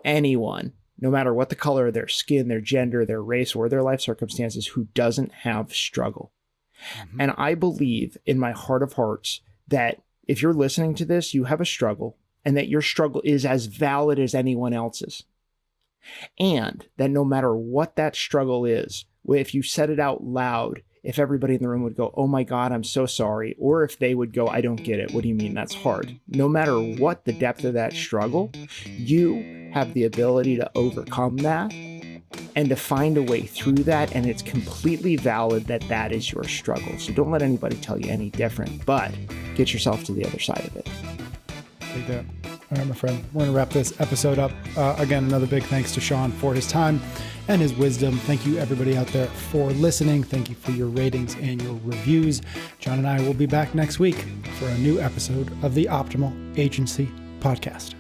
anyone, no matter what the color of their skin, their gender, their race, or their life circumstances, who doesn't have struggle. Mm-hmm. And I believe in my heart of hearts that if you're listening to this, you have a struggle, and that your struggle is as valid as anyone else's. And that no matter what that struggle is, if you said it out loud, if everybody in the room would go, oh my God, I'm so sorry. Or if they would go, I don't get it. What do you mean? That's hard. No matter what the depth of that struggle, you have the ability to overcome that and to find a way through that. And it's completely valid that that is your struggle. So don't let anybody tell you any different, but get yourself to the other side of it. Take that. All right, my friend, we're going to wrap this episode up. Again, another big thanks to Sean for his time and his wisdom. Thank you, everybody out there, for listening. Thank you for your ratings and your reviews. John and I will be back next week for a new episode of the Optimal Agency Podcast.